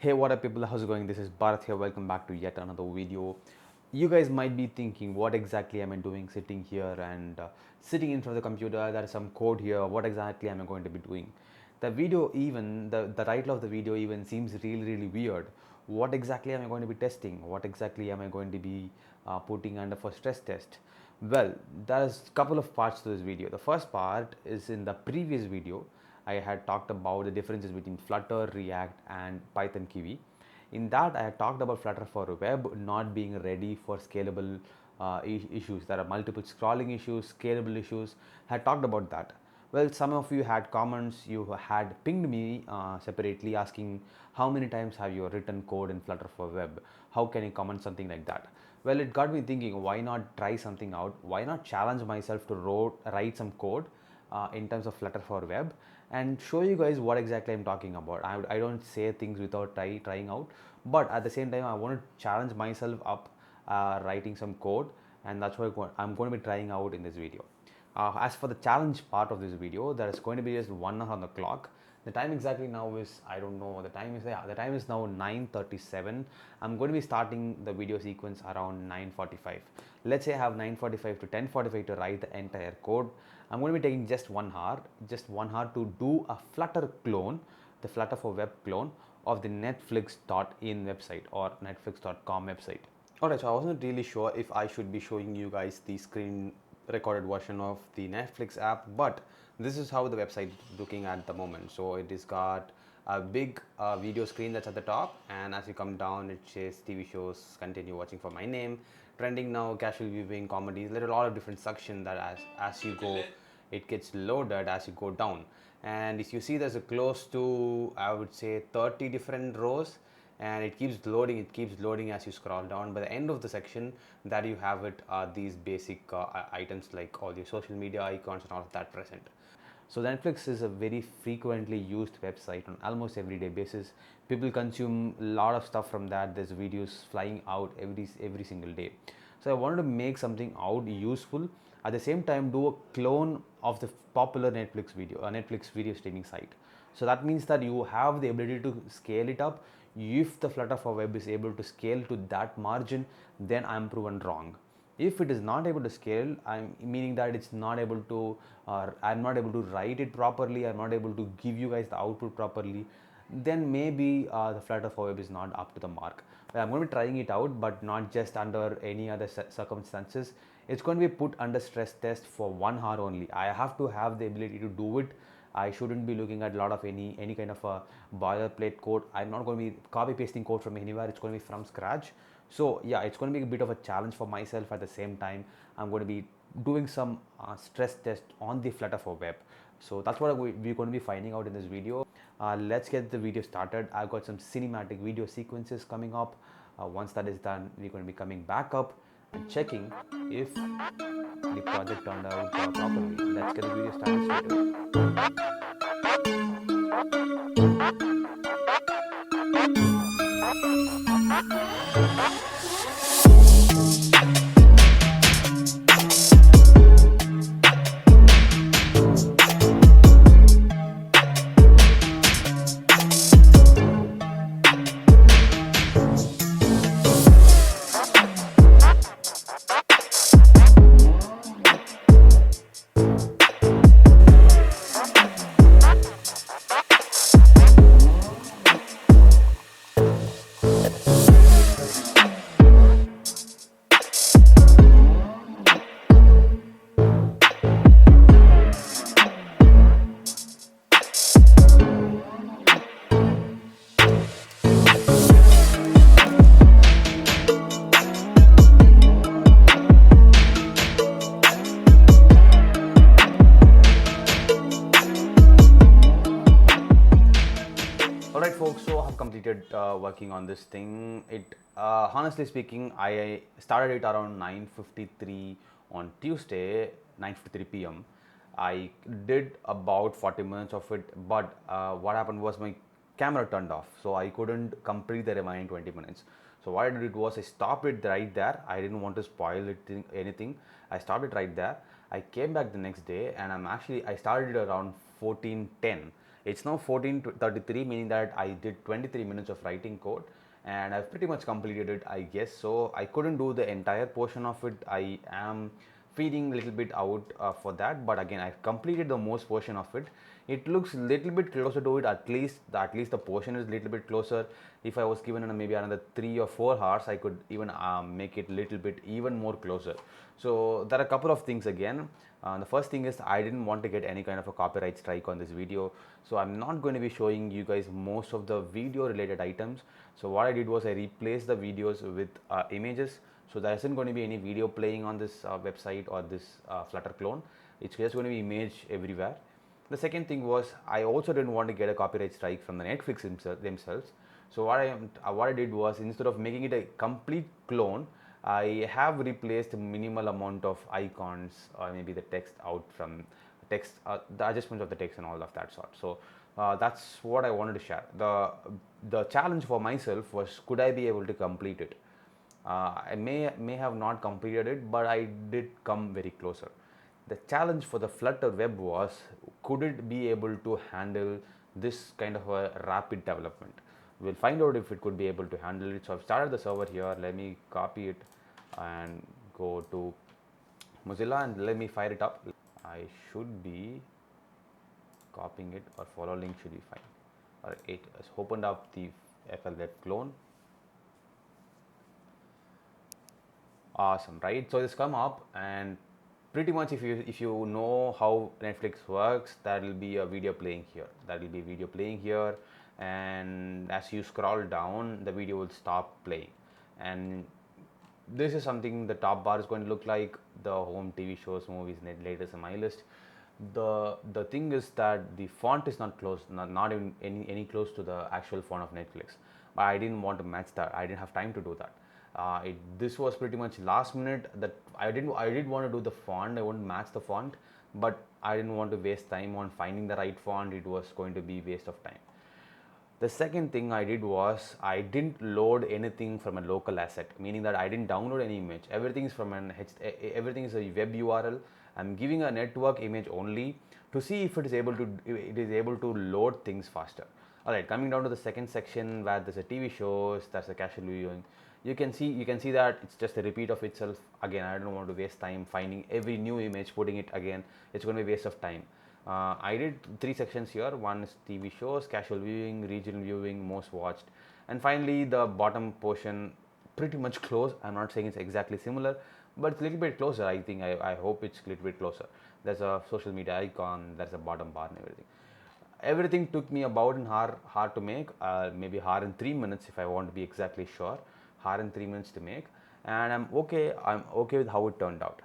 Hey, what up people, how's it going? This is Bharat here. Welcome back to yet another video. You guys might be thinking, what exactly am I doing sitting here and sitting in front of the computer? There is some code here. What exactly am I going to be doing? The video even, the title of the video even seems really weird. What exactly am I going to be testing? What exactly am I going to be putting under for stress test? Well, there's a couple of parts to this video. The first part is in the previous video. I had talked about the differences between Flutter, React, and Python Kiwi. In that, I had talked about Flutter for web not being ready for scalable issues. There are multiple scrolling issues, scalable issues. I had talked about that. Well, some of you had comments, you had pinged me separately asking how many times have you written code in Flutter for web? How can you comment something like that? Well, it got me thinking, why not try something out? Why not challenge myself to write some code in terms of Flutter for web and show you guys what exactly I'm talking about. I don't say things without trying out, but at the same time, I want to challenge myself up writing some code, and that's what I'm going to be trying out in this video. As for the challenge part of this video, there is going to be just 1 hour on the clock. The time exactly now is, I don't know, the time is now 9:37. I'm going to be starting the video sequence around 9:45. Let's say I have 9:45 to 10:45 to write the entire code. I'm going to be taking just 1 hour to do a Flutter clone, the Flutter for web clone of the netflix.in website or netflix.com website. Alright, so I wasn't really sure if I should be showing you guys the screen recorded version of the Netflix app, but this is how the website is looking at the moment. So it is got a big video screen that's at the top, and as you come down it says TV shows, continue watching for my name, trending now, casual viewing, comedies. There are a lot of different sections that as you go, it gets loaded as you go down. And if you see, there's a close to, I would say, 30 different rows, and it keeps loading as you scroll down. By the end of the section that you have it are these basic items like all your social media icons and all of that present. So Netflix is a very frequently used website on almost everyday basis. People consume a lot of stuff from that. There's videos flying out every single day. So I wanted to make something out useful. At the same time, do a clone of the popular Netflix video streaming site. So that means that you have the ability to scale it up. If the Flutter for web is able to scale to that margin, then I'm proven wrong. If it is not able to scale, I'm meaning that it's not able to, I'm not able to write it properly, I'm not able to give you guys the output properly, then maybe the Flutter for web is not up to the mark. Well, I'm going to be trying it out, but not just under any other circumstances. It's going to be put under stress test for 1 hour only. I have to have the ability to do it. I shouldn't be looking at a lot of any kind of a boilerplate code. I'm not going to be copy pasting code from anywhere. It's going to be from scratch. So yeah, it's going to be a bit of a challenge for myself. At the same time, I'm going to be doing some stress test on the Flutter for web. So that's what we're going to be finding out in this video. Let's get the video started. I've got some cinematic video sequences coming up. Once that is done, we're going to be coming back up and checking if the project turned out properly. Let's get the video started straight away. Alright folks, so I have completed working on this thing. It honestly speaking, I started it around 9:53 on Tuesday, 9:53 p.m. I did about 40 minutes of it, but what happened was my camera turned off, so I couldn't complete the remaining 20 minutes. So what I did was I stopped it right there. I didn't want to spoil anything. I stopped it right there. I came back the next day, and I started it around 14:10, It's now 14 to 33, meaning that I did 23 minutes of writing code, and I've pretty much completed it, I guess. So I couldn't do the entire portion of it. I am feeling a little bit out for that, but again, I've completed the most portion of it. It looks a little bit closer to it, at least the portion is a little bit closer. If I was given maybe another 3 or 4 hours, I could even make it a little bit even more closer. So there are a couple of things again. The first thing is I didn't want to get any kind of a copyright strike on this video, so I'm not going to be showing you guys most of the video related items. So what I did was I replaced the videos with images, so there isn't going to be any video playing on this website or this Flutter clone. It's just going to be image everywhere. The second thing was I also didn't want to get a copyright strike from the Netflix themselves. So what I did was, instead of making it a complete clone, I have replaced minimal amount of icons or maybe the text out from text, the adjustments of the text and all of that sort. So that's what I wanted to share. The challenge for myself was, could I be able to complete it? I may have not completed it, but I did come very closer. The challenge for the Flutter web was, could it be able to handle this kind of a rapid development? We'll find out if it could be able to handle it. So I've started the server here. Let me copy it and go to Mozilla and let me fire it up. I should be copying it, or follow link should be fine. All right, it has opened up the FL web clone. Awesome, right? So it's come up, and pretty much if you know how Netflix works, there will be a video playing here. And as you scroll down, the video will stop playing. And this is something the top bar is going to look like. The home TV shows, movies, latest in my list. The thing is that the font is not close, not even any close to the actual font of Netflix. But I didn't want to match that. I didn't have time to do that. This was pretty much last minute. That I did want to do the font. I wouldn't match the font, but I didn't want to waste time on finding the right font. It was going to be waste of time. The second thing I did was I didn't load anything from a local asset, meaning that I didn't download any image. Everything is from everything is a web URL. I'm giving a network image only to see if it is able to load things faster. All right, coming down to the second section where there's a TV shows, that's a casual viewing. You can see that it's just a repeat of itself. Again, I don't want to waste time finding every new image, putting it again. It's going to be a waste of time. I did 3 sections here. One is TV shows, casual viewing, regional viewing, most watched, and finally the bottom portion, pretty much close. I'm not saying it's exactly similar, but it's a little bit closer. I think I hope it's a little bit closer. There's a social media icon, there's a bottom bar and everything. Everything took me about an hour to make, maybe hour and 3 minutes if I want to be exactly sure. Hour and 3 minutes to make, and I'm okay with how it turned out.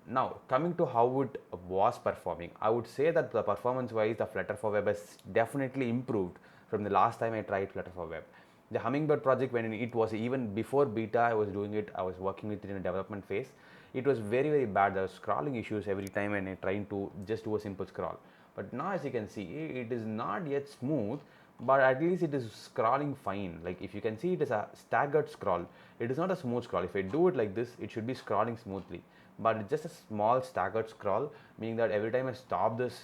Now, coming to how it was performing, I would say that the performance wise, the Flutter for Web has definitely improved from the last time I tried Flutter for Web. The Hummingbird project, when it was even before beta, I was doing it, I was working with it in a development phase. It was very, very bad. There were scrolling issues every time when I tried to just do a simple scroll. But now, as you can see, it is not yet smooth, but at least it is scrolling fine. Like if you can see, it is a staggered scroll. It is not a smooth scroll. If I do it like this, it should be scrolling smoothly, but it's just a small staggered scroll, meaning that every time I stop this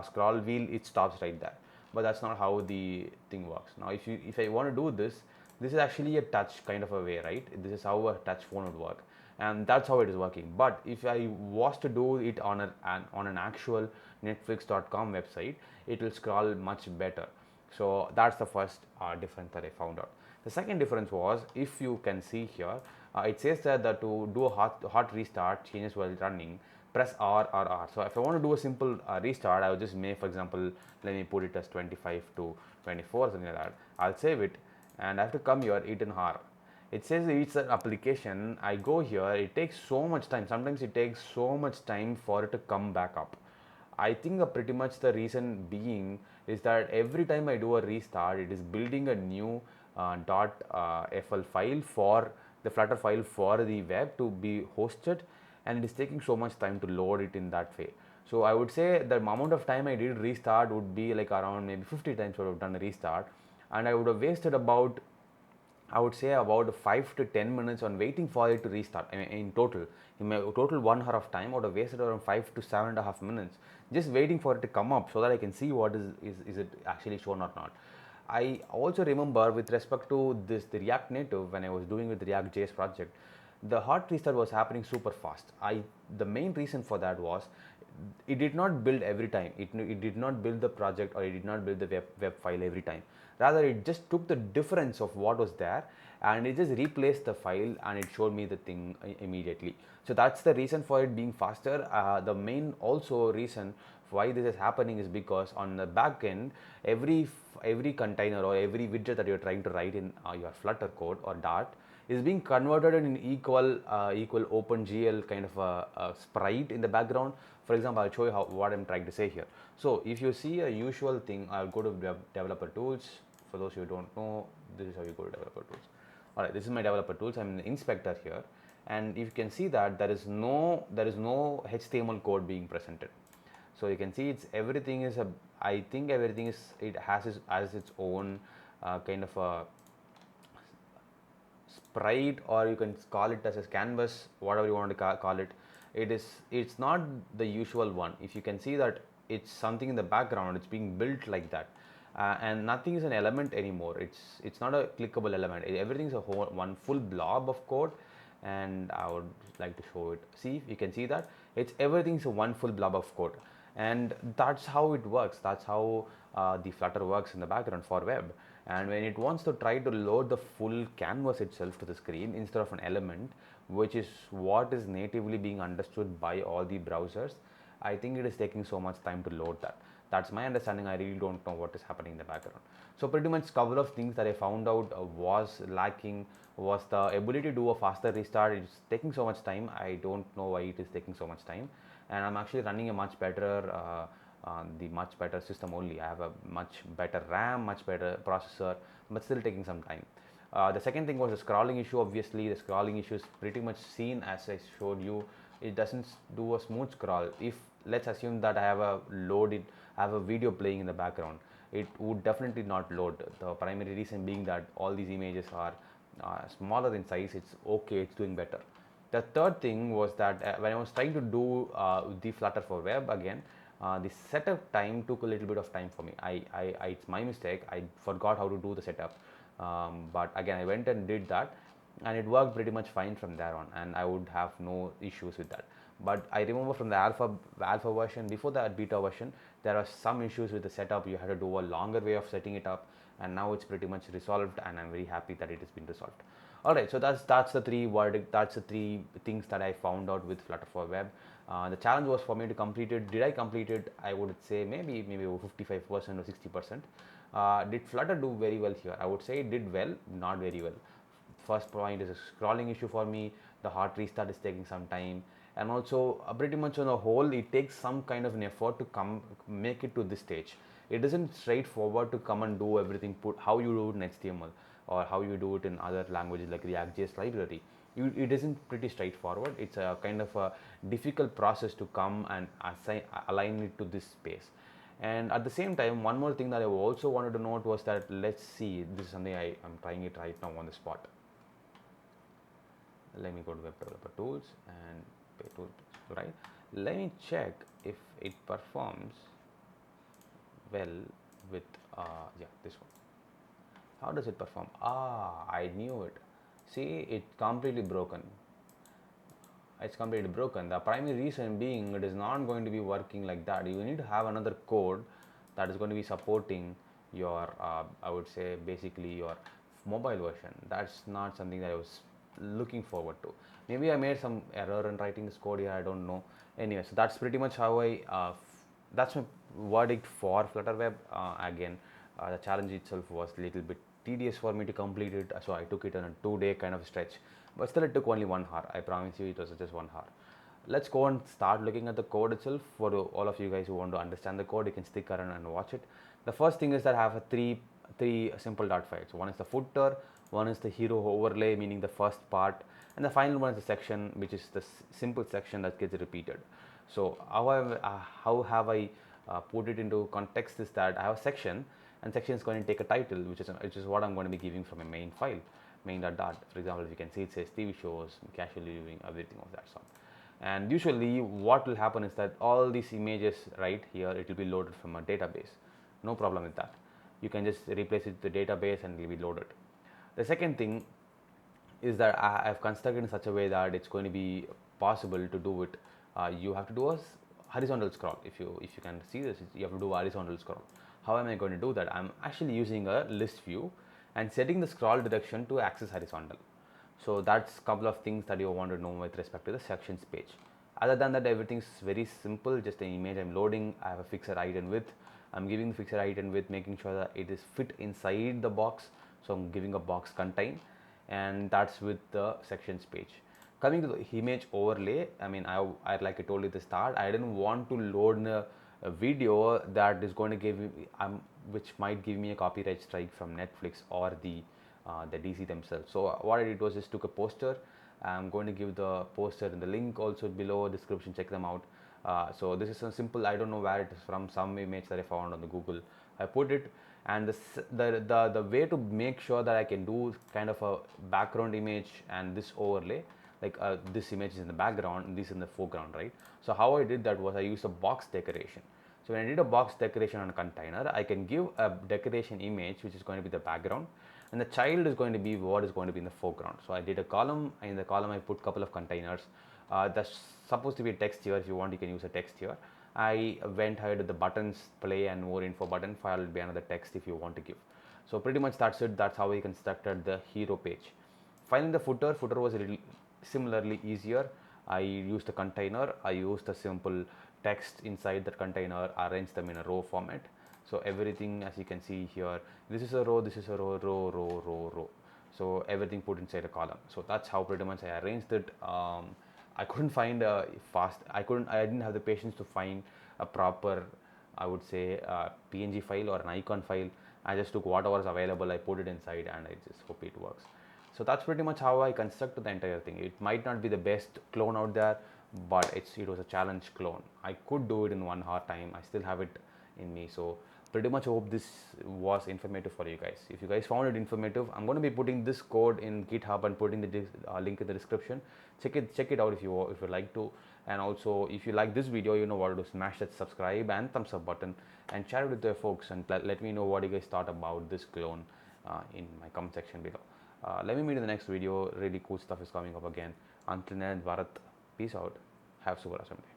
scroll wheel, it stops right there. But that's not how the thing works. Now if I want to do this is actually a touch kind of a way, right? This is how a touch phone would work, and that's how it is working. But if I was to do it on an actual netflix.com website, it will scroll much better. So that's the first difference that I found out. The second difference was, if you can see here, it says that to do a hot restart changes while running, press R or R. So if I want to do a simple restart, I will just make, for example, let me put it as 25 to 24, something like that. I'll save it, and I have to come here, hit an R. It says it's an application. I go here, it takes so much time. Sometimes it takes so much time for it to come back up. I think pretty much the reason being is that every time I do a restart, it is building a new .fl file for the Flutter file for the web to be hosted, and it is taking so much time to load it in that way. So I would say the amount of time I did restart would be like around maybe 50 times I would have done a restart, and I would have wasted about I would say about 5 to 10 minutes on waiting for it to restart. I mean, in my total 1 hour of time, I would have wasted around 5 to 7.5 minutes just waiting for it to come up so that I can see what is it actually shown or not. I also remember with respect to this the React Native when I was doing with the React JS project, the hard restart was happening super fast. The main reason for that was it did not build every time. It did not build the project or it did not build the web file every time. Rather, it just took the difference of what was there and it just replaced the file and it showed me the thing immediately. So that's the reason for it being faster. The main also reason why this is happening is because on the back end, every container or every widget that you're trying to write in your Flutter code or Dart is being converted in equal OpenGL kind of a sprite in the background. For example, I'll show you what I'm trying to say here. So if you see a usual thing, I'll go to developer tools. For those who don't know, this is how you go to developer tools. All right, this is my developer tools. I'm in the inspector here, and you can see that there is no HTML code being presented. So you can see it's everything is a I think everything is it has its own kind of a sprite, or you can call it as a canvas, whatever you want to call it. It's not the usual one. If you can see that it's something in the background, it's being built like that, and nothing is an element anymore. It's not a clickable element. Everything is a whole one full blob of code, and I would like to show it. See, you can see that it's everything's a one full blob of code, and that's how it works. That's how the Flutter works in the background for web. And when it wants to try to load the full canvas itself to the screen instead of an element, which is what is natively being understood by all the browsers, I think it is taking so much time to load that. That's my understanding. I really don't know what is happening in the background. So pretty much couple of things that I found out was lacking was the ability to do a faster restart. It's taking so much time. I don't know why it is taking so much time, and I'm actually running a much better the much better system only. I have a much better RAM, much better processor, but still taking some time. The second thing was the scrolling issue. Obviously, the scrolling issue is pretty much seen as I showed you. It doesn't do a smooth scroll. If let's assume that I have a video playing in the background, it would definitely not load. The primary reason being that all these images are smaller in size. It's okay. It's doing better. The third thing was that when I was trying to do the Flutter for web again, the setup time took a little bit of time for me. It's my mistake. I forgot how to do the setup, but again I went and did that, and it worked pretty much fine from there on, and I would have no issues with that. But I remember from the alpha version, before that beta version, there are some issues with the setup. You had to do a longer way of setting it up, and now it's pretty much resolved, and I'm very happy that it has been resolved. All right, so that's the three things that I found out with Flutter for web. The challenge was for me to complete it. Did I complete it? I would say maybe over 55% or 60%. Did Flutter do very well here? I would say it did well, not very well. First point is a scrolling issue for me. The hard restart is taking some time, and also pretty much on the whole, it takes some kind of an effort to come make it to this stage. It isn't straightforward to come and do everything. Put how you do it in HTML or how you do it in other languages like React.js library. It isn't pretty straightforward. It's a kind of a difficult process to come and align it to this space. And at the same time, one more thing that I also wanted to note was that let's see, this is something I'm trying it right now on the spot. Let me go to web developer tools and pay tools, right? Let me check if it performs well with yeah, this one. How does it perform? I knew it. See, it's completely broken. It's completely broken. The primary reason being it is not going to be working like that. You need to have another code that is going to be supporting your I would say basically your mobile version. That's not something that I was looking forward to. Maybe I made some error in writing this code here, I don't know. Anyway, so that's pretty much how that's my verdict for Flutter web. Again, the challenge itself was a little bit tedious for me to complete it, so I took it on a 2 day kind of stretch, but still it took only 1 hour. I promise you it was just 1 hour. Let's go and start looking at the code itself. For all of you guys who want to understand the code, you can stick around and watch it. The first thing is that I have a three simple dot files. One is the footer, one is the hero overlay, meaning the first part, and the final one is the section, which is the simple section that gets repeated. So how have I put it into context is that I have a section, and section is going to take a title, which is what I'm going to be giving from a main file. main.dart. For example, if you can see, it says TV shows, casual living, everything of that sort. And usually what will happen is that all these images right here, it will be loaded from a database. No problem with that. You can just replace it with the database and it will be loaded. The second thing is that I've constructed in such a way that it's going to be possible to do it. You have to do a horizontal scroll. If you can see this, you have to do a horizontal scroll. How am I going to do that? I'm actually using a list view and setting the scroll direction to axis horizontal. So that's a couple of things that you want to know with respect to the sections page. Other than that, everything is very simple. Just an image I'm loading. I have a fixed height and width. I'm giving the fixed height and width, making sure that it is fit inside the box. So I'm giving a box contain, and that's with the sections page. Coming to the image overlay, I mean, like I told you at the start, I didn't want to load a video that is going to give me, which might give me a copyright strike from Netflix or the DC themselves. So what I did was just took a poster. I'm going to give the poster in the link also below description. Check them out. So this is a simple. I don't know where it is from. Some image that I found on the Google. I put it, and the way to make sure that I can do kind of a background image and this overlay, like this image is in the background and this in the foreground, right? So how I did that was I used a box decoration. So when I did a box decoration on a container, I can give a decoration image which is going to be the background, and the child is going to be what is going to be in the foreground. So I did a column, and in the column I put a couple of containers. That's supposed to be a text here. If you want, you can use a text here. I went ahead with the buttons, play and more info button. File will be another text if you want to give. So pretty much that's it. That's how we constructed the hero page. Finding the footer was a little similarly easier. I used a container. I used a simple text inside that container, arrange them in a row format. So everything, as you can see here, this is a row, this is a row, row. So everything put inside a column. So that's how pretty much I arranged it. I couldn't find a fast. I didn't have the patience to find a proper, I would say, PNG file or an icon file. I just took whatever is available. I put it inside, and I just hope it works. So that's pretty much how I constructed the entire thing. It might not be the best clone out there, but it was a challenge clone. I could do it in 1 hour time. I still have it in me. So pretty much hope this was informative for you guys. If you guys found it informative, I'm going to be putting this code in GitHub and putting the link in the description. Check it out if you like to. And also, if you like this video, you know what to do. Smash that subscribe and thumbs up button and share it with your folks, and let me know what you guys thought about this clone in my comment section below. Let me meet in the next video. Really cool stuff is coming up again. Until then, Bharat, peace out. Have super awesome day.